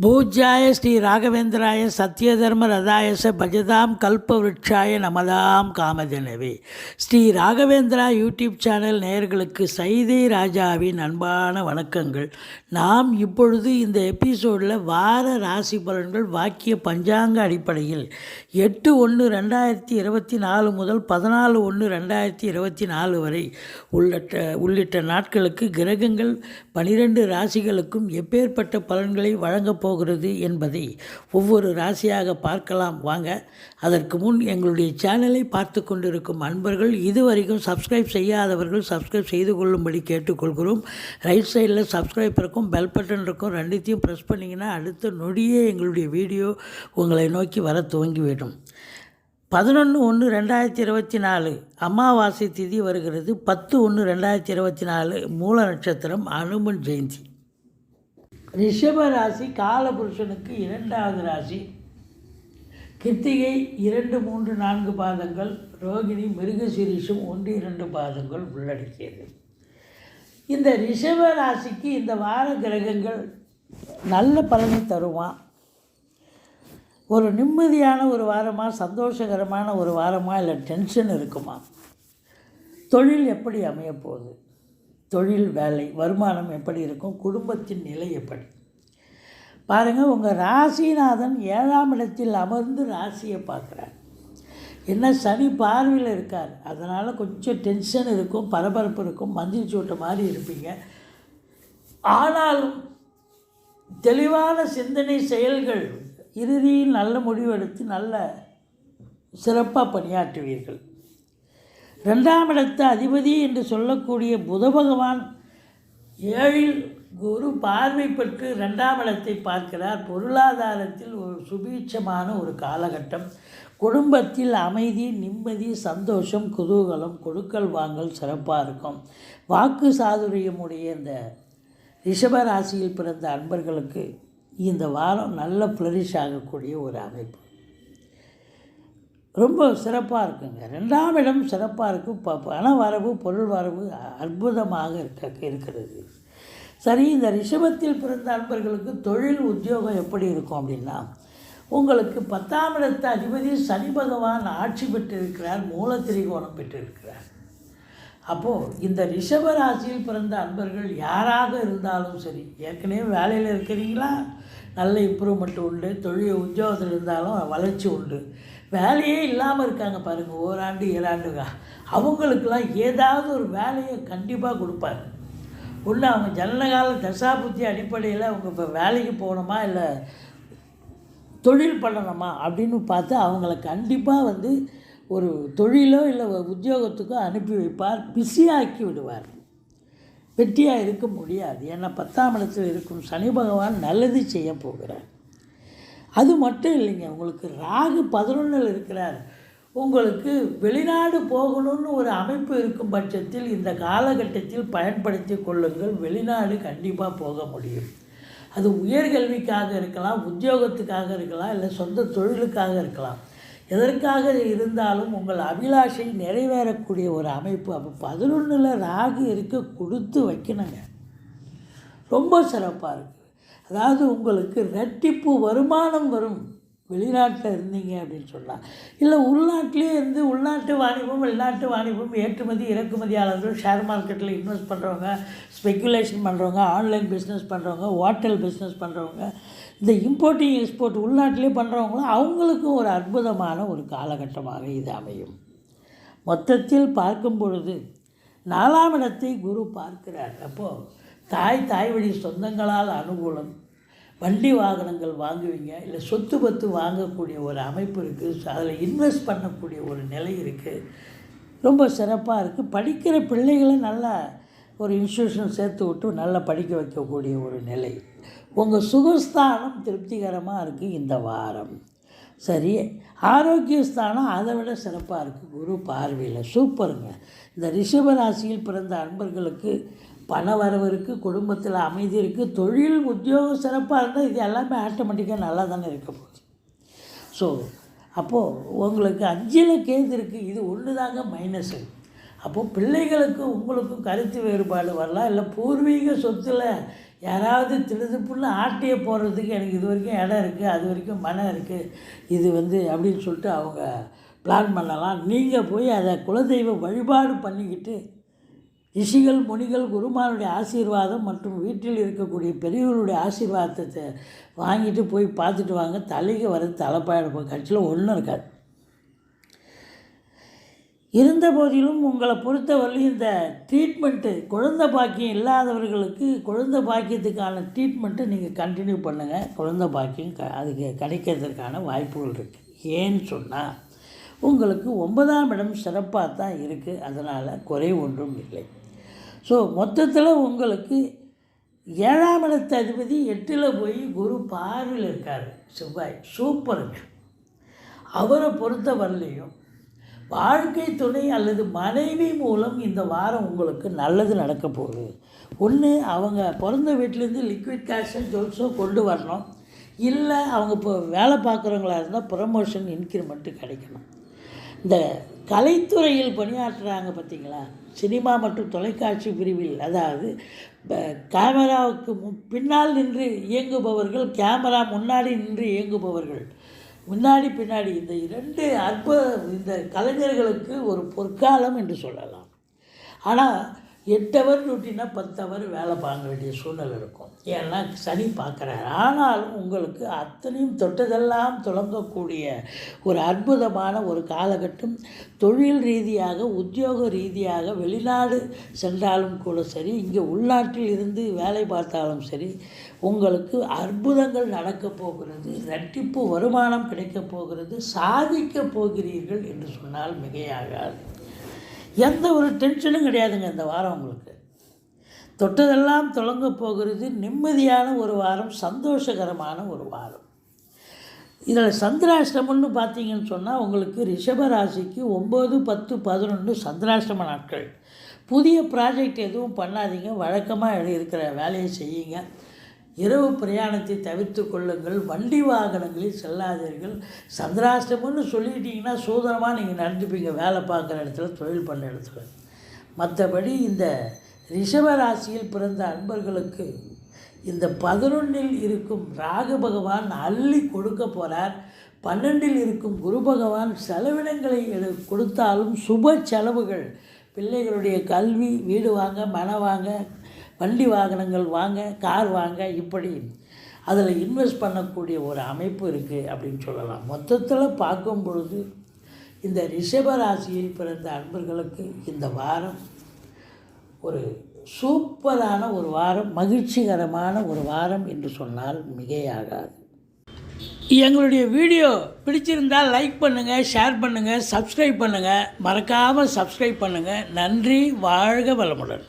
பூஜ்யாய Sri ராகவேந்திராய சத்யதர்ம ரதாயச பஜதாம் கல்பவ்ருட்சாய நமதாம் காமதேனவே. Sri Raghavendra YouTube channel நேயர்களுக்கு சைதை ராஜாவின் அன்பான வணக்கங்கள். நாம் இப்பொழுது இந்த எபிசோடில் வார ராசி பலன்கள் வாக்கிய பஞ்சாங்க அடிப்படையில் 8/1/2024 முதல் 14/1/2024 வரை உள்ளிட்ட நாட்களுக்கு கிரகங்கள் 12 ராசிகளுக்கும் எப்பேற்பட்ட பலன்களை வழங்கப் போகிறது என்பதை ஒவ்வொரு ராசியாக பார்க்கலாம் வாங்க. அதற்கு முன் எங்களுடைய சேனலை பார்த்து கொண்டிருக்கும் அன்பர்கள் இதுவரைக்கும் சப்ஸ்கிரைப் செய்யாதவர்கள் சப்ஸ்கிரைப் செய்து கொள்ளும்படி கேட்டுக்கொள்கிறோம். ரைட் சைடில் சப்ஸ்கிரைப் இருக்கும், பெல் பட்டன் இருக்கும், ரெண்டுத்தையும் ப்ரெஸ் பண்ணிங்கன்னா அடுத்த நொடியே எங்களுடைய வீடியோ உங்களை நோக்கி வர துவங்கிவிடும். 11/1/2024 அமாவாசை திதி வருகிறது. 10/1/2024 மூல நட்சத்திரம், அனுமன் ஜெயந்தி. ரிஷப ராசி காலபுருஷனுக்கு 2வது ராசி. கிருத்திகை 2, 3, 4 பாதங்கள், ரோகிணி மிருகசீரிஷம் 1, 2 பாதங்கள் உள்ளடக்கியது. இந்த ரிஷப ராசிக்கு இந்த வார கிரகங்கள் நல்ல பலனை தருமா, ஒரு நிம்மதியான ஒரு வாரமாக, சந்தோஷகரமான ஒரு வாரமாக, இல்லை டென்ஷன் இருக்குமா, தொழில் எப்படி அமையப்போகுது, தொழில் வேலை வருமானம் எப்படி இருக்கும், குடும்பத்தின் நிலை எப்படி பாருங்கள். உங்கள் ராசிநாதன் 7ஆம் இடத்தில் அமர்ந்து ராசியை பார்க்குறார். என்ன சனி பார்வையில் இருக்கார், அதனால் கொஞ்சம் டென்ஷன் இருக்கும், பரபரப்பு இருக்கும், மந்திரி சூட்ட மாதிரி இருப்பீங்க. ஆனாலும் தெளிவான சிந்தனை செயல்கள் இறுதியில் நல்ல முடிவெடுத்து நல்ல சிறப்பாக பணியாற்றுவீர்கள். 2ஆம் இடத்து அதிபதி என்று சொல்லக்கூடிய புத பகவான் 7இல் குரு பார்வை பெற்று 2ஆம் இடத்தை பார்க்கிறார். பொருளாதாரத்தில் ஒரு சுபீட்சமான ஒரு காலகட்டம், குடும்பத்தில் அமைதி, நிம்மதி, சந்தோஷம், குதூகலம், கொடுக்கல் வாங்கல் சிறப்பாக இருக்கும். வாக்கு சாதுரியமுடைய இந்த ரிஷபராசியில் பிறந்த அன்பர்களுக்கு இந்த வாரம் நல்ல ஃப்ளரிஷ் ஆகக்கூடிய ஒரு அமைப்பு ரொம்ப சிறப்பாக இருக்குங்க. 2ஆம் இடம் சிறப்பாக இருக்கும். பண வரவு, பொருள் வரவு அற்புதமாக இருக்கிறது. சரி, இந்த ரிஷபத்தில் பிறந்த அன்பர்களுக்கு தொழில் உத்தியோகம் எப்படி இருக்கும் அப்படின்னா, உங்களுக்கு 10ஆம் இடத்து அதிபதி சனி பகவான் ஆட்சி பெற்றிருக்கிறார், மூல திரிகோணம் பெற்றிருக்கிறார். அப்போது இந்த ரிஷப ராசியில் பிறந்த அன்பர்கள் யாராக இருந்தாலும் சரி, ஏற்கனவே வேலையில் இருக்கிறீங்களா, நல்ல இம்ப்ரூவ்மெண்ட் உண்டு, தொழில் உத்தியோகத்தில் இருந்தாலும் வளர்ச்சி உண்டு. வேலையே இல்லாமல் இருக்காங்க பாருங்கள், ஓராண்டு 7 ஆண்டுகா, அவங்களுக்கெல்லாம் ஏதாவது ஒரு வேலையை கண்டிப்பாக கொடுப்பாரு. ஒன்று அவங்க ஜனனகால தசாபுத்தி அடிப்படையில் அவங்க இப்போ வேலைக்கு போகணுமா இல்லை தொழில் பண்ணணுமா அப்படின்னு பார்த்து அவங்கள கண்டிப்பாக ஒரு தொழிலோ இல்லை உத்தியோகத்துக்கோ அனுப்பி வைப்பார், பிஸியாக்கி விடுவார். வெற்றியாக இருக்க முடியாது. ஏன்னா 10ஆம் இடத்தில் இருக்கும் சனி பகவான் நல்லது செய்ய போகிறார். அது மட்டும் இல்லைங்க, உங்களுக்கு ராகு 11இல் இருக்கிறார். உங்களுக்கு வெளிநாடு போகணும்னு ஒரு அமைப்பு இருக்கும் பட்சத்தில் இந்த காலகட்டத்தில் பயன்படுத்தி கொள்ளுங்கள். வெளிநாடு கண்டிப்பாக போக முடியும். அது உயர்கல்விக்காக இருக்கலாம், உத்தியோகத்துக்காக இருக்கலாம், இல்லை சொந்த தொழிலுக்காக இருக்கலாம். எதற்காக இருந்தாலும் உங்கள் அபிலாஷை நிறைவேறக்கூடிய ஒரு அமைப்பு. அப்போ 11இல் ராகு இருக்க கொடுத்து வைக்கணுங்க, ரொம்ப சிறப்பாக இருக்குது. அதாவது உங்களுக்கு ரெட்டிப்பு வருமானம் வரும் வெளிநாட்டில் இருந்தீங்க அப்படின்னு சொல்லலாம். இல்லை உள்நாட்டிலே இருந்து உள்நாட்டு வாணிபம், வெளிநாட்டு வாணிபம், ஏற்றுமதி இறக்குமதியாளர்கள், ஷேர் மார்க்கெட்டில் இன்வெஸ்ட் பண்ணுறவங்க, ஸ்பெக்குலேஷன் பண்ணுறவங்க, ஆன்லைன் பிஸ்னஸ் பண்ணுறவங்க, ஹோட்டல் பிஸ்னஸ் பண்ணுறவங்க, இந்த இம்போர்ட்டிங் எக்ஸ்போர்ட் உள்நாட்டிலே பண்ணுறவங்களும் அவங்களுக்கும் ஒரு அற்புதமான ஒரு காலகட்டமாக இது அமையும். மொத்தத்தில் பார்க்கும் பொழுது 4ஆம் இடத்தை குரு பார்க்கிறார். அப்போது தாய் வழி சொந்தங்களால் அனுகூலம், வண்டி வாகனங்கள் வாங்குவீங்க, இல்லை சொத்து பத்து வாங்கக்கூடிய ஒரு அமைப்பு இருக்குது. அதில் இன்வெஸ்ட் பண்ணக்கூடிய ஒரு நிலை இருக்குது, ரொம்ப சிறப்பாக இருக்குது. படிக்கிற பிள்ளைகளை நல்லா ஒரு இன்ஸ்டியூஷன் சேர்த்து விட்டு நல்லா படிக்க வைக்கக்கூடிய ஒரு நிலை. உங்கள் சுகஸ்தானம் திருப்திகரமாக இருக்குது இந்த வாரம். சரி, ஆரோக்கியஸ்தானம் அதை விட சிறப்பாக இருக்குது குரு பார்வையில். சூப்பருங்க. இந்த ரிஷபராசியில் பிறந்த அன்பர்களுக்கு பண வரவு இருக்குது, குடும்பத்தில் அமைதி இருக்குது, தொழில் உத்தியோகம் சிறப்பாக இருந்தால் இது எல்லாமே ஆட்டோமேட்டிக்காக நல்லா தானே இருக்க போகுது. ஸோ அப்போது உங்களுக்கு 5இல் கேது இருக்குது, இது ஒன்று தாங்க மைனஸு. அப்போது பிள்ளைகளுக்கும் உங்களுக்கும் கருத்து வேறுபாடு வரலாம், இல்லை பூர்வீக சொத்தில் யாராவது திடுதுப்புன்னு ஆட்டையை போடுறதுக்கு எனக்கு இது வரைக்கும் இடம் இருக்குது, அது வரைக்கும் மனம் இருக்குது, இது அப்படின்னு சொல்லிட்டு அவங்க பிளான் பண்ணலாம். நீங்கள் போய் அதை குலதெய்வ வழிபாடு பண்ணிக்கிட்டு ரிஷிகள், முனிகள், குருமாருடைய ஆசீர்வாதம் மற்றும் வீட்டில் இருக்கக்கூடிய பெரியவர்களுடைய ஆசீர்வாதத்தை வாங்கிட்டு போய் பார்த்துட்டு வாங்க. தலைக்கு வர தலைப்பாயிட கட்சியில் ஒன்றும் இருக்காது. இருந்த போதிலும் உங்களை பொறுத்தவரையிலும் இந்த ட்ரீட்மெண்ட்டு குழந்தை பாக்கியம் இல்லாதவர்களுக்கு குழந்தை பாக்கியத்துக்கான ட்ரீட்மெண்ட்டை நீங்கள் கண்டினியூ பண்ணுங்கள். குழந்தை பாக்கியம் அதுக்கு கிடைக்கிறதுக்கான வாய்ப்புகள் இருக்குது. ஏன்னு சொன்னால் உங்களுக்கு 9ஆம் இடம் சிறப்பாக தான் இருக்குது, அதனால் குறை ஒன்றும் இல்லை. ஸோ மொத்தத்தில் உங்களுக்கு 7ஆம் இடத்து அதிபதி 8ல் போய் குரு பார்வையில் இருக்கார், செவ்வாய் சூப்பருங்க. அவரை பொறுத்த வரலையும் வாழ்க்கை துணை அல்லது மனைவி மூலம் இந்த வாரம் உங்களுக்கு நல்லது நடக்க போகுது. ஒன்று அவங்க பிறந்த வீட்டிலேருந்து லிக்விட் கேஷோ ஜுவல்ஸோ கொண்டு வரணும், இல்லை அவங்க இப்போ வேலை பார்க்குறவங்களா இருந்தால் ப்ரமோஷன் இன்க்ரிமெண்ட்டு கிடைக்கணும். இந்த கலைத்துறையில் பணியாற்றுறாங்க பார்த்திங்களா, சினிமா மற்றும் தொலைக்காட்சி பிரிவில், அதாவது கேமராவுக்கு பின்னால் நின்று இயங்குபவர்கள், கேமரா முன்னாடி நின்று இயங்குபவர்கள், முன்னாடி பின்னாடி, இந்த 2 இந்த கலைஞர்களுக்கு ஒரு பொற்காலம் என்று சொல்லலாம். ஆனால் 8 ஹவர் டியூட்டினா 10 ஹவர் வேலை பார்க்க வேண்டிய சூழ்நிலை இருக்கும். ஏன்னா சனி பார்க்குறாரு. ஆனாலும் உங்களுக்கு அத்தனையும் தொட்டதெல்லாம் தொடங்கக்கூடிய ஒரு அற்புதமான ஒரு காலகட்டம். தொழில் ரீதியாக, உத்தியோக ரீதியாக வெளிநாடு சென்றாலும் கூட சரி, இங்கே உள்நாட்டில் இருந்து வேலை பார்த்தாலும் சரி, உங்களுக்கு அற்புதங்கள் நடக்கப் போகிறது. இரட்டிப்பு வருமானம் கிடைக்கப் போகிறது. சாதிக்கப் போகிறீர்கள் என்று சொன்னால் மிகையாகாது. எந்த ஒரு டென்ஷனும் கிடையாதுங்க இந்த வாரம். உங்களுக்கு தொட்டதெல்லாம் தொடங்க போகிறது. நிம்மதியான ஒரு வாரம், சந்தோஷகரமான ஒரு வாரம். இதில் சந்திராஷ்டமம்னு பார்த்தீங்கன்னு சொன்னால் உங்களுக்கு ரிஷப ராசிக்கு 9, 10, 11 சந்திராஷ்டம நாட்கள். புதிய ப்ராஜெக்ட் எதுவும் பண்ணாதீங்க, வழக்கமாக இருக்கிற வேலையை செய்யுங்க. இரவு பிரயாணத்தை தவிர்த்து கொள்ளுங்கள். வண்டி வாகனங்களில் செல்லாதீர்கள். சந்திராஷ்டமம்னு சொல்லிக்கிட்டிங்கன்னா சூதனமாக நீங்கள் நடந்துப்பீங்க வேலை பார்க்குற இடத்துல, தொழில் பண்ண இடத்துல. மற்றபடி இந்த ரிஷப ராசியில் பிறந்த அன்பர்களுக்கு இந்த 11ல் இருக்கும் ராகு பகவான் அள்ளி கொடுக்க போகிறார். 12ல் இருக்கும் குரு பகவான் செலவினங்களை கொடுத்தாலும் சுப செலவுகள், பிள்ளைகளுடைய கல்வி, வீடு வாங்க, மனை வாங்க, வண்டி வாகனங்கள் வாங்க, கார் வாங்க, இப்படி அதில் இன்வெஸ்ட் பண்ணக்கூடிய ஒரு அமைப்பு இருக்குது அப்படின்னு சொல்லலாம். மொத்தத்தில் பார்க்கும் பொழுது இந்த ரிஷப ராசியில் பிறந்த அன்பர்களுக்கு இந்த வாரம் ஒரு சூப்பரான ஒரு வாரம், மகிழ்ச்சிகரமான ஒரு வாரம் என்று சொன்னால் மிகையாகாது. எங்களுடைய வீடியோ பிடிச்சிருந்தால் லைக் பண்ணுங்கள், ஷேர் பண்ணுங்கள், சப்ஸ்கிரைப் பண்ணுங்கள். மறக்காமல் சப்ஸ்கிரைப் பண்ணுங்கள். நன்றி. வாழ்க வளமுடன்.